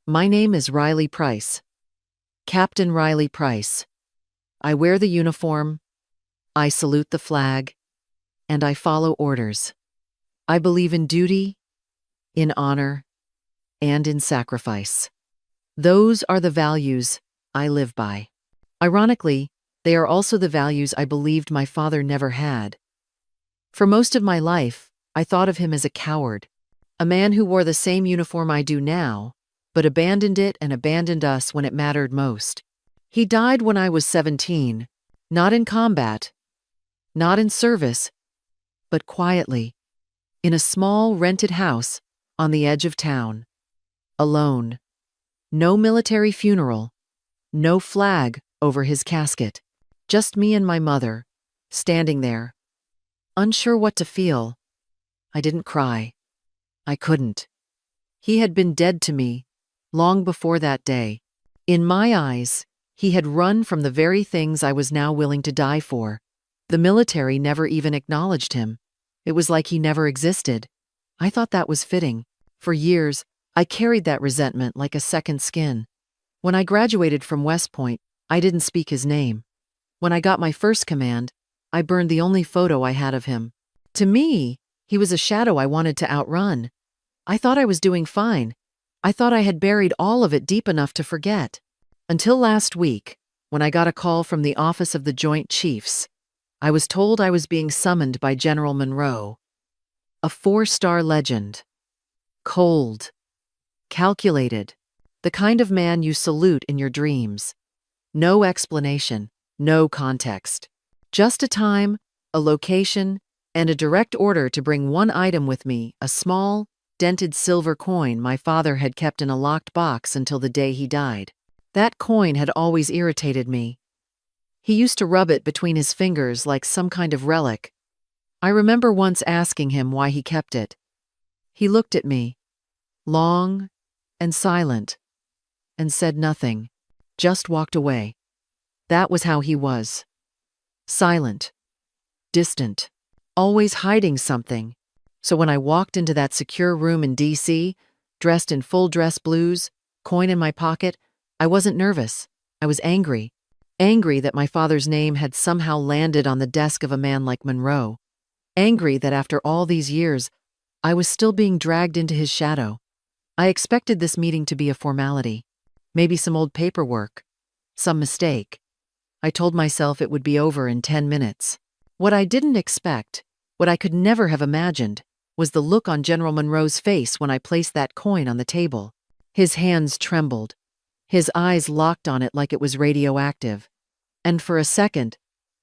My name is Riley Price. Captain Riley Price. I wear the uniform, I salute the flag, and I follow orders. I believe in duty, in honor, and in sacrifice. Those are the values I live by. Ironically, they are also the values I believed my father never had. For most of my life, I thought of him as a coward, a man who wore the same uniform I do now, but abandoned it and abandoned us when it mattered most. He died when I was 17, not in combat, not in service, but quietly, in a small rented house on the edge of town, alone. No military funeral, no flag over his casket, just me and my mother, standing there, unsure what to feel. I didn't cry. I couldn't. He had been dead to me long before that day. In my eyes, he had run from the very things I was now willing to die for. The military never even acknowledged him. It was like he never existed. I thought that was fitting. For years, I carried that resentment like a second skin. When I graduated from West Point, I didn't speak his name. When I got my first command, I burned the only photo I had of him. To me, he was a shadow I wanted to outrun. I thought I was doing fine. I thought I had buried all of it deep enough to forget. Until last week, when I got a call from the Office of the Joint Chiefs. I was told I was being summoned by General Monroe, a 4-star legend. Cold, calculated, the kind of man you salute in your dreams. No explanation, no context. Just a time, a location, and a direct order to bring one item with me, a small, dented silver coin my father had kept in a locked box until the day he died. That coin had always irritated me. He used to rub it between his fingers like some kind of relic. I remember once asking him why he kept it. He looked at me, long and silent, and said nothing, just walked away. That was how he was. Silent, distant, always hiding something. So when I walked into that secure room in D.C., dressed in full dress blues, coin in my pocket, I wasn't nervous. I was angry. Angry that my father's name had somehow landed on the desk of a man like Monroe. Angry that after all these years, I was still being dragged into his shadow. I expected this meeting to be a formality. Maybe some old paperwork. Some mistake. I told myself it would be over in 10 minutes. What I didn't expect, what I could never have imagined, was the look on General Monroe's face when I placed that coin on the table. His hands trembled. His eyes locked on it like it was radioactive. And for a second,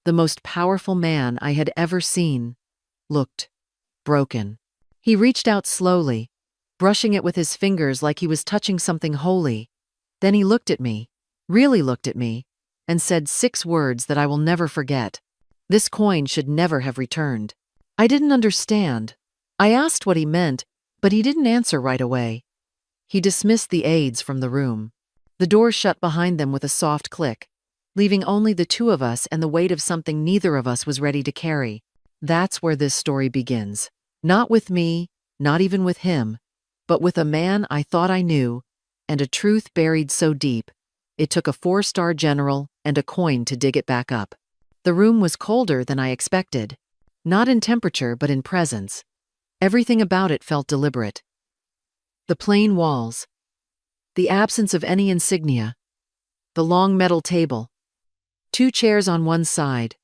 the most powerful man I had ever seen looked broken. He reached out slowly, brushing it with his fingers like he was touching something holy. Then he looked at me, really looked at me, and said 6 words that I will never forget. This coin should never have returned. I didn't understand. I asked what he meant, but he didn't answer right away. He dismissed the aides from the room. The door shut behind them with a soft click, leaving only the two of us and the weight of something neither of us was ready to carry. That's where this story begins. Not with me, not even with him, but with a man I thought I knew, and a truth buried so deep, it took a 4-star general and a coin to dig it back up. The room was colder than I expected. Not in temperature, but in presence. Everything about it felt deliberate. The plain walls, the absence of any insignia, the long metal table, 2 chairs on one side,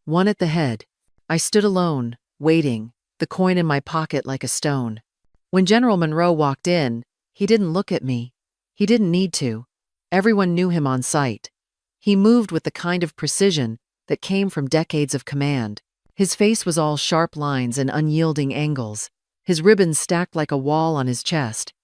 one at the head. I stood alone, waiting, the coin in my pocket like a stone. When General Monroe walked in, he didn't look at me. He didn't need to. Everyone knew him on sight. He moved with the kind of precision that came from decades of command. His face was all sharp lines and unyielding angles, his ribbons stacked like a wall on his chest.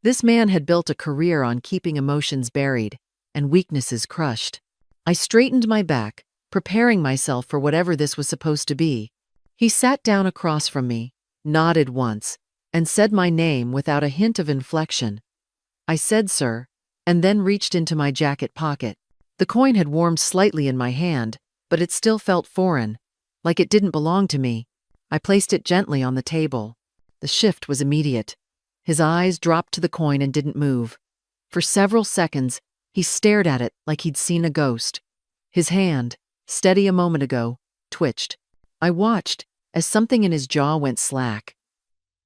This man had built a career on keeping emotions buried and weaknesses crushed. I straightened my back, preparing myself for whatever this was supposed to be. He sat down across from me, nodded once, and said my name without a hint of inflection. I said, "Sir," and then reached into my jacket pocket. The coin had warmed slightly in my hand, but it still felt foreign, like it didn't belong to me. I placed it gently on the table. The shift was immediate. His eyes dropped to the coin and didn't move. For several seconds, he stared at it like he'd seen a ghost. His hand, steady a moment ago, twitched. I watched as something in his jaw went slack.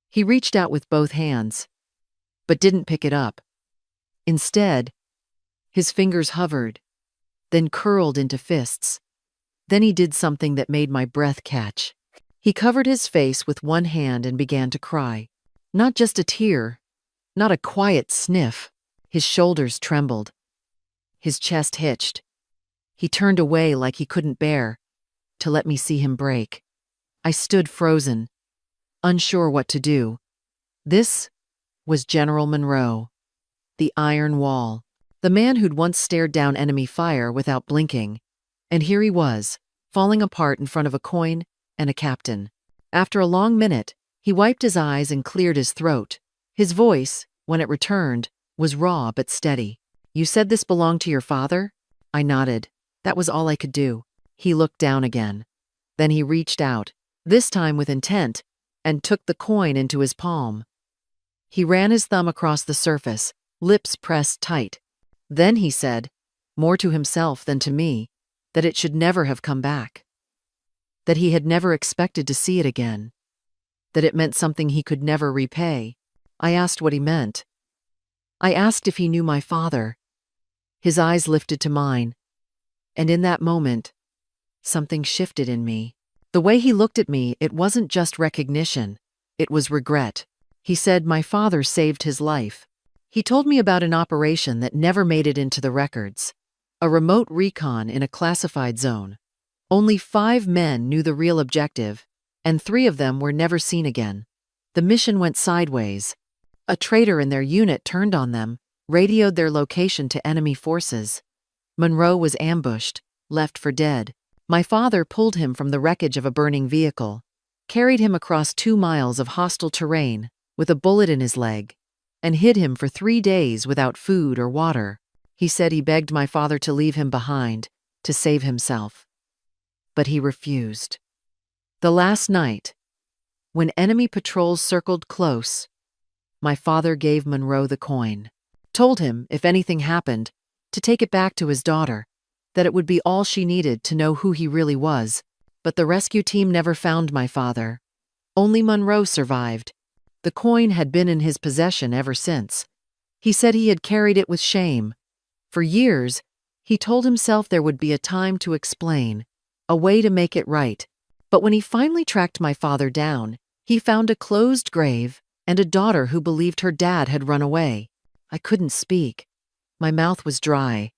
He reached out with both hands, but didn't pick it up. Instead, his fingers hovered, then curled into fists. Then he did something that made my breath catch. He covered his face with one hand and began to cry. Not just a tear, not a quiet sniff. His shoulders trembled. His chest hitched. He turned away like he couldn't bear to let me see him break. I stood frozen, unsure what to do. This was General Monroe, the Iron Wall, the man who'd once stared down enemy fire without blinking. And here he was, falling apart in front of a coin and a captain. After a long minute, he wiped his eyes and cleared his throat. His voice, when it returned, was raw but steady. "You said this belonged to your father?" I nodded. That was all I could do. He looked down again. Then he reached out, this time with intent, and took the coin into his palm. He ran his thumb across the surface, lips pressed tight. Then he said, more to himself than to me, that it should never have come back. That he had never expected to see it again. That it meant something he could never repay. I asked what he meant. I asked if he knew my father. His eyes lifted to mine. And in that moment, something shifted in me. The way he looked at me, it wasn't just recognition. It was regret. He said my father saved his life. He told me about an operation that never made it into the records. A remote recon in a classified zone. Only 5 men knew the real objective, and 3 of them were never seen again. The mission went sideways. A traitor in their unit turned on them, radioed their location to enemy forces. Monroe was ambushed, left for dead. My father pulled him from the wreckage of a burning vehicle, carried him across 2 miles of hostile terrain with a bullet in his leg, and hid him for 3 days without food or water. He said he begged my father to leave him behind, to save himself. But he refused. The last night, when enemy patrols circled close, my father gave Monroe the coin, told him, if anything happened, to take it back to his daughter, that it would be all she needed to know who he really was. But the rescue team never found my father. Only Monroe survived. The coin had been in his possession ever since. He said he had carried it with shame. For years, he told himself there would be a time to explain, a way to make it right. But when he finally tracked my father down, he found a closed grave and a daughter who believed her dad had run away. I couldn't speak. My mouth was dry.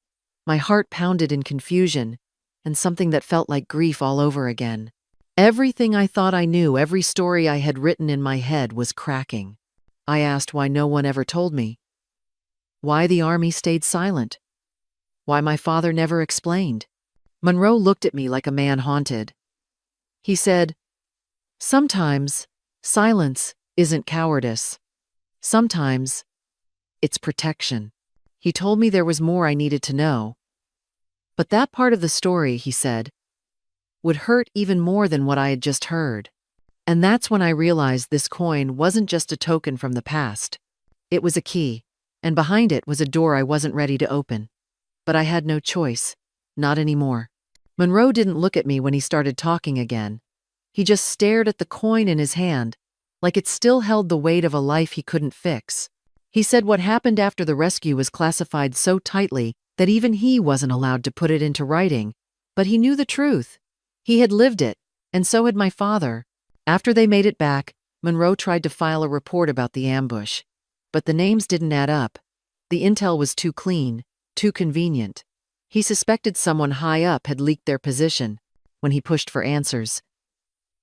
My heart pounded in confusion, and something that felt like grief all over again. Everything I thought I knew, every story I had written in my head was cracking. I asked why no one ever told me. Why the army stayed silent. Why my father never explained. Monroe looked at me like a man haunted. He said, "Sometimes silence isn't cowardice. Sometimes it's protection." He told me there was more I needed to know. But that part of the story, he said, would hurt even more than what I had just heard. And that's when I realized this coin wasn't just a token from the past. It was a key, and behind it was a door I wasn't ready to open. But I had no choice, not anymore. Monroe didn't look at me when he started talking again. He just stared at the coin in his hand, like it still held the weight of a life he couldn't fix. He said what happened after the rescue was classified so tightly that even he wasn't allowed to put it into writing. But he knew the truth. He had lived it, and so had my father. After they made it back, Monroe tried to file a report about the ambush. But the names didn't add up. The intel was too clean, too convenient. He suspected someone high up had leaked their position. When he pushed for answers,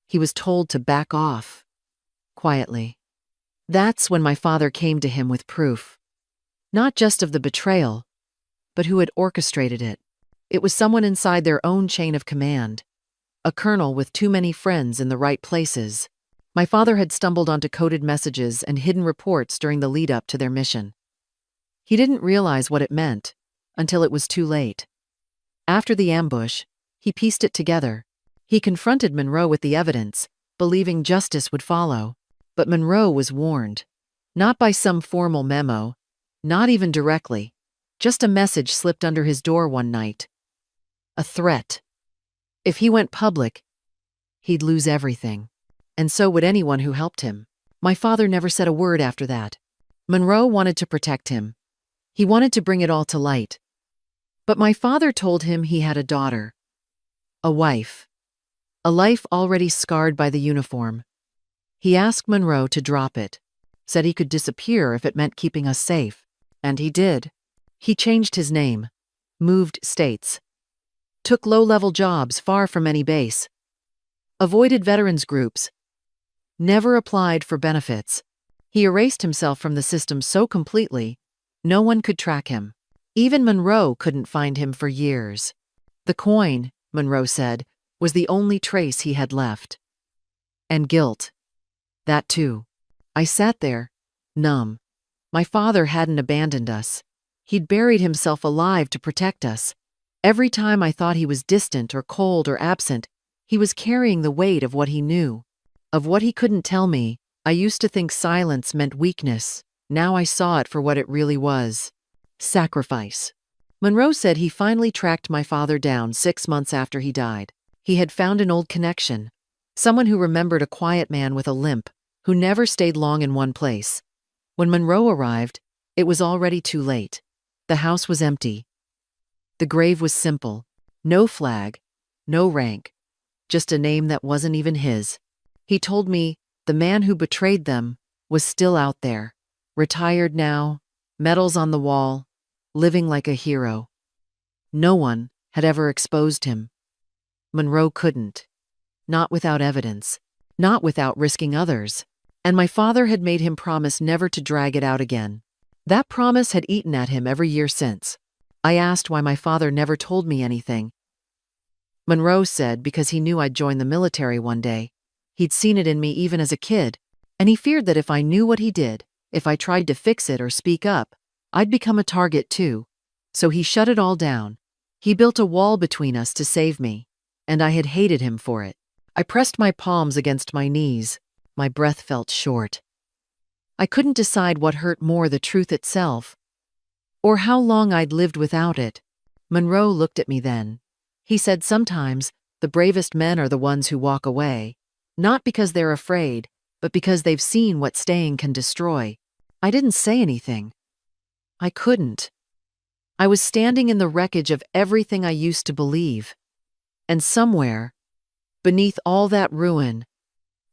he was told to back off, quietly. That's when my father came to him with proof. Not just of the betrayal, but who had orchestrated it. It was someone inside their own chain of command. A colonel with too many friends in the right places. My father had stumbled onto coded messages and hidden reports during the lead-up to their mission. He didn't realize what it meant until it was too late. After the ambush, he pieced it together. He confronted Monroe with the evidence, believing justice would follow. But Monroe was warned. Not by some formal memo, not even directly. Just a message slipped under his door one night. A threat. If he went public, he'd lose everything. And so would anyone who helped him. My father never said a word after that. Monroe wanted to protect him. He wanted to bring it all to light. But my father told him he had a daughter. A wife. A life already scarred by the uniform. He asked Monroe to drop it. Said he could disappear if it meant keeping us safe. And he did. He changed his name. Moved states. Took low-level jobs far from any base. Avoided veterans groups. Never applied for benefits. He erased himself from the system so completely, no one could track him. Even Monroe couldn't find him for years. The coin, Monroe said, was the only trace he had left. And guilt. That too. I sat there, numb. My father hadn't abandoned us. He'd buried himself alive to protect us. Every time I thought he was distant or cold or absent, he was carrying the weight of what he knew. Of what he couldn't tell me. I used to think silence meant weakness. Now I saw it for what it really was. Sacrifice. Monroe said he finally tracked my father down 6 months after he died. He had found an old connection. Someone who remembered a quiet man with a limp, who never stayed long in one place. When Monroe arrived, it was already too late. The house was empty. The grave was simple. No flag, no rank, just a name that wasn't even his. He told me the man who betrayed them was still out there, retired now, medals on the wall, living like a hero. No one had ever exposed him. Monroe couldn't. Not without evidence. Not without risking others. And my father had made him promise never to drag it out again. That promise had eaten at him every year since. I asked why my father never told me anything. Monroe said because he knew I'd join the military one day. He'd seen it in me even as a kid, and he feared that if I knew what he did, if I tried to fix it or speak up, I'd become a target too. So he shut it all down. He built a wall between us to save me, and I had hated him for it. I pressed my palms against my knees. My breath felt short. I couldn't decide what hurt more, the truth itself, or how long I'd lived without it. Monroe looked at me then. He said sometimes the bravest men are the ones who walk away, not because they're afraid, but because they've seen what staying can destroy. I didn't say anything. I couldn't. I was standing in the wreckage of everything I used to believe. And somewhere, beneath all that ruin,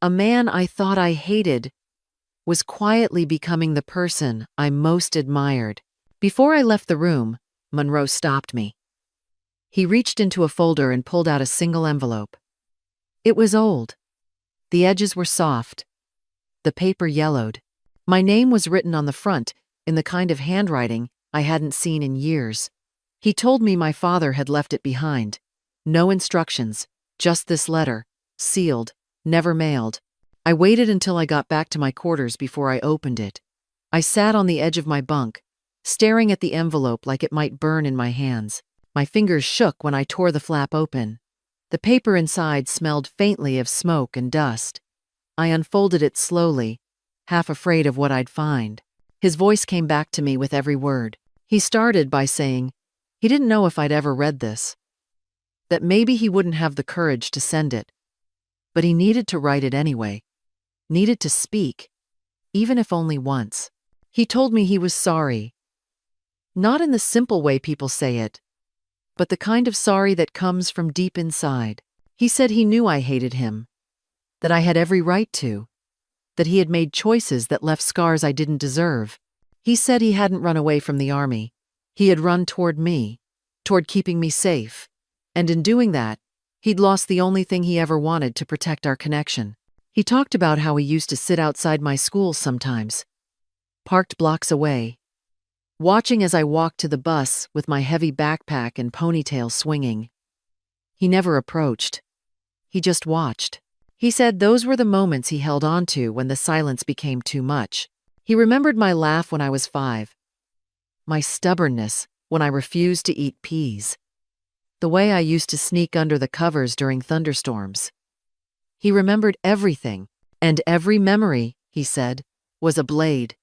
a man I thought I hated was quietly becoming the person I most admired. Before I left the room, Monroe stopped me. He reached into a folder and pulled out a single envelope. It was old. The edges were soft. The paper yellowed. My name was written on the front in the kind of handwriting I hadn't seen in years. He told me my father had left it behind. No instructions, just this letter, sealed, never mailed. I waited until I got back to my quarters before I opened it. I sat on the edge of my bunk, staring at the envelope like it might burn in my hands. My fingers shook when I tore the flap open. The paper inside smelled faintly of smoke and dust. I unfolded it slowly, half afraid of what I'd find. His voice came back to me with every word. He started by saying he didn't know if I'd ever read this, that maybe he wouldn't have the courage to send it. But he needed to write it anyway, needed to speak, even if only once. He told me he was sorry. Not in the simple way people say it, but the kind of sorry that comes from deep inside. He said he knew I hated him, that I had every right to, that he had made choices that left scars I didn't deserve. He said he hadn't run away from the army. He had run toward me, toward keeping me safe. And in doing that, he'd lost the only thing he ever wanted to protect our connection. He talked about how he used to sit outside my school sometimes, parked blocks away, watching as I walked to the bus with my heavy backpack and ponytail swinging. He never approached. He just watched. He said those were the moments he held on to when the silence became too much. He remembered my laugh when I was 5, my stubbornness when I refused to eat peas, the way I used to sneak under the covers during thunderstorms. He remembered everything, and every memory, he said, was a blade.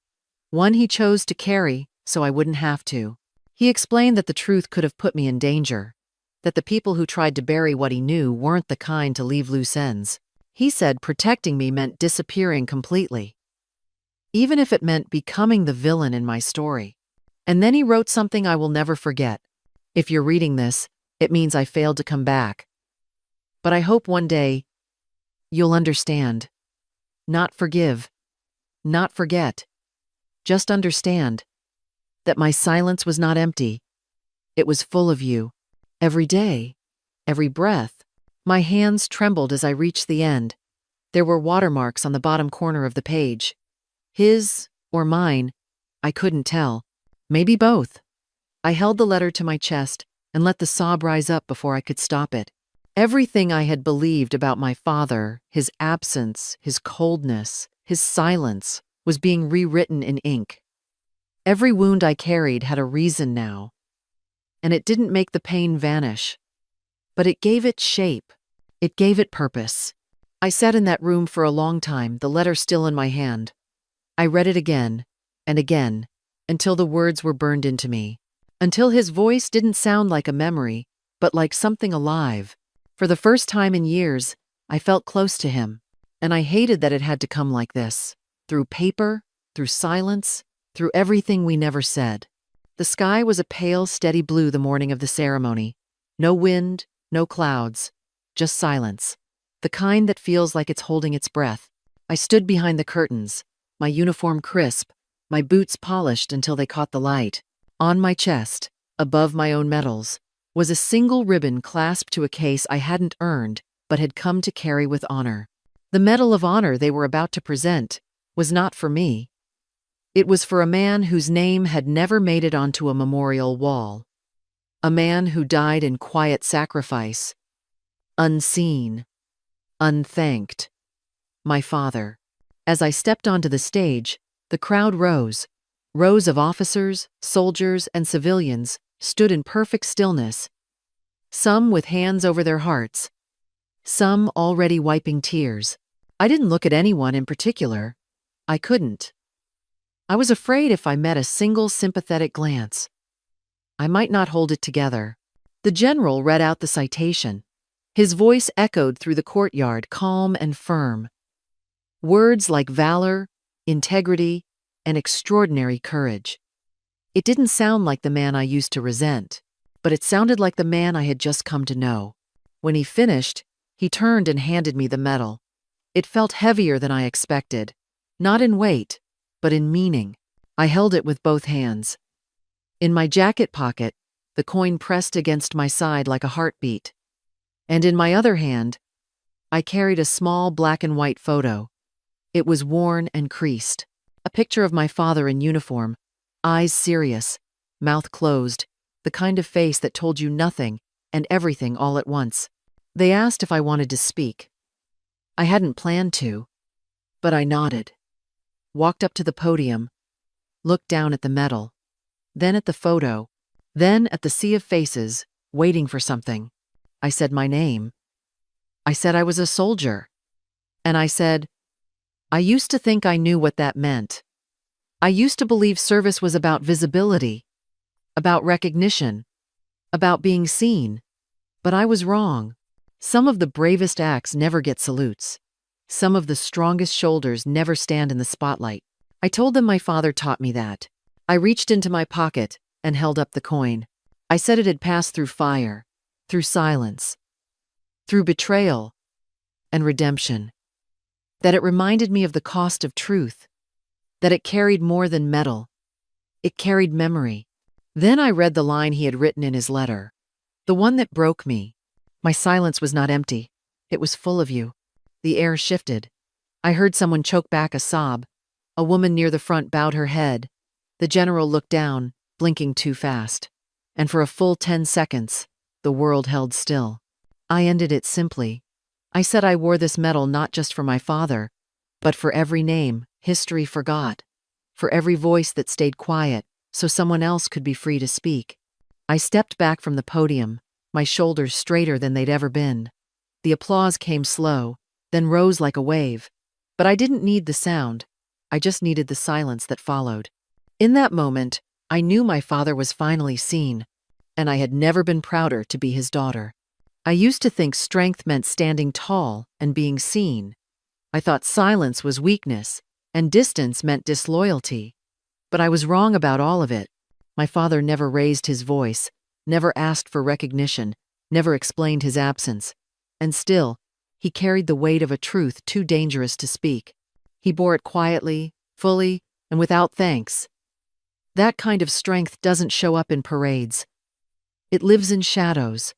One he chose to carry so I wouldn't have to. He explained that the truth could have put me in danger, that the people who tried to bury what he knew weren't the kind to leave loose ends. He said protecting me meant disappearing completely, even if it meant becoming the villain in my story. And then he wrote something I will never forget. If you're reading this, it means I failed to come back. But I hope one day you'll understand. Not forgive, not forget. Just understand that my silence was not empty. It was full of you. Every day, every breath. My hands trembled as I reached the end. There were watermarks on the bottom corner of the page. His or mine, I couldn't tell. Maybe both. I held the letter to my chest and let the sob rise up before I could stop it. Everything I had believed about my father, his absence, his coldness, his silence, was being rewritten in ink. Every wound I carried had a reason now, and it didn't make the pain vanish, but it gave it shape. It gave it purpose. I sat in that room for a long time, the letter still in my hand. I read it again and again until the words were burned into me, until his voice didn't sound like a memory, but like something alive. For the first time in years, I felt close to him, and I hated that it had to come like this, through paper, through silence, through everything we never said. The sky was a pale, steady blue the morning of the ceremony. No wind, no clouds, just silence. The kind that feels like it's holding its breath. I stood behind the curtains, my uniform crisp, my boots polished until they caught the light. On my chest, above my own medals, was a single ribbon clasped to a case I hadn't earned but had come to carry with honor. The Medal of Honor they were about to present was not for me. It was for a man whose name had never made it onto a memorial wall. A man who died in quiet sacrifice, unseen, unthanked. My father. As I stepped onto the stage, the crowd rose. Rows of officers, soldiers, and civilians stood in perfect stillness, some with hands over their hearts, some already wiping tears. I didn't look at anyone in particular. I couldn't. I was afraid if I met a single sympathetic glance, I might not hold it together. The general read out the citation. His voice echoed through the courtyard, calm and firm. Words like valor, integrity, and extraordinary courage. It didn't sound like the man I used to resent, but it sounded like the man I had just come to know. When he finished, he turned and handed me the medal. It felt heavier than I expected, not in weight, but in meaning. I held it with both hands. In my jacket pocket, the coin pressed against my side like a heartbeat. And in my other hand, I carried a small black and white photo. It was worn and creased. A picture of my father in uniform, eyes serious, mouth closed, the kind of face that told you nothing and everything all at once. They asked if I wanted to speak. I hadn't planned to, but I nodded, walked up to the podium, looked down at the medal, then at the photo, then at the sea of faces, waiting for something. I said my name. I said I was a soldier. And I said, I used to think I knew what that meant. I used to believe service was about visibility, about recognition, about being seen. But I was wrong. Some of the bravest acts never get salutes. Some of the strongest shoulders never stand in the spotlight. I told them my father taught me that. I reached into my pocket and held up the coin. I said it had passed through fire, through silence, through betrayal and redemption. That it reminded me of the cost of truth, that it carried more than metal. It carried memory. Then I read the line he had written in his letter, the one that broke me. My silence was not empty. It was full of you. The air shifted. I heard someone choke back a sob. A woman near the front bowed her head. The general looked down, blinking too fast. And for a full 10 seconds, the world held still. I ended it simply. I said I wore this medal not just for my father, but for every name history forgot, for every voice that stayed quiet so someone else could be free to speak. I stepped back from the podium, my shoulders straighter than they'd ever been. The applause came slow, then rose like a wave. But I didn't need the sound. I just needed the silence that followed. In that moment, I knew my father was finally seen, and I had never been prouder to be his daughter. I used to think strength meant standing tall and being seen. I thought silence was weakness, and distance meant disloyalty. But I was wrong about all of it. My father never raised his voice, never asked for recognition, never explained his absence. And still, he carried the weight of a truth too dangerous to speak. He bore it quietly, fully, and without thanks. That kind of strength doesn't show up in parades. It lives in shadows.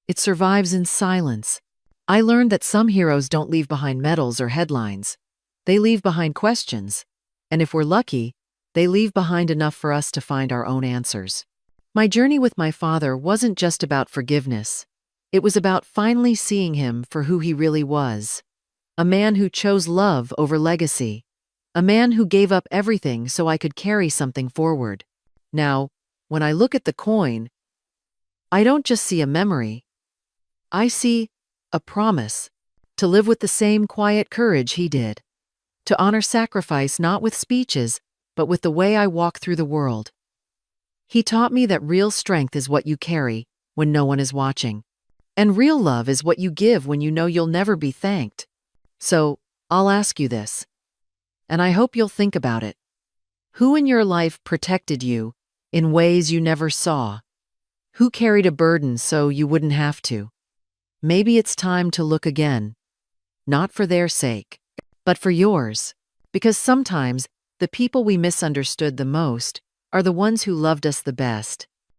It survives in silence. I learned that some heroes don't leave behind medals or headlines. They leave behind questions. And if we're lucky, they leave behind enough for us to find our own answers. My journey with my father wasn't just about forgiveness. It was about finally seeing him for who he really was. A man who chose love over legacy. A man who gave up everything so I could carry something forward. Now, when I look at the coin, I don't just see a memory. I see a promise to live with the same quiet courage he did. To honor sacrifice not with speeches, but with the way I walk through the world. He taught me that real strength is what you carry when no one is watching. And real love is what you give when you know you'll never be thanked. So, I'll ask you this, and I hope you'll think about it. Who in your life protected you in ways you never saw? Who carried a burden so you wouldn't have to? Maybe it's time to look again. Not for their sake, but for yours. Because sometimes the people we misunderstood the most are the ones who loved us the best.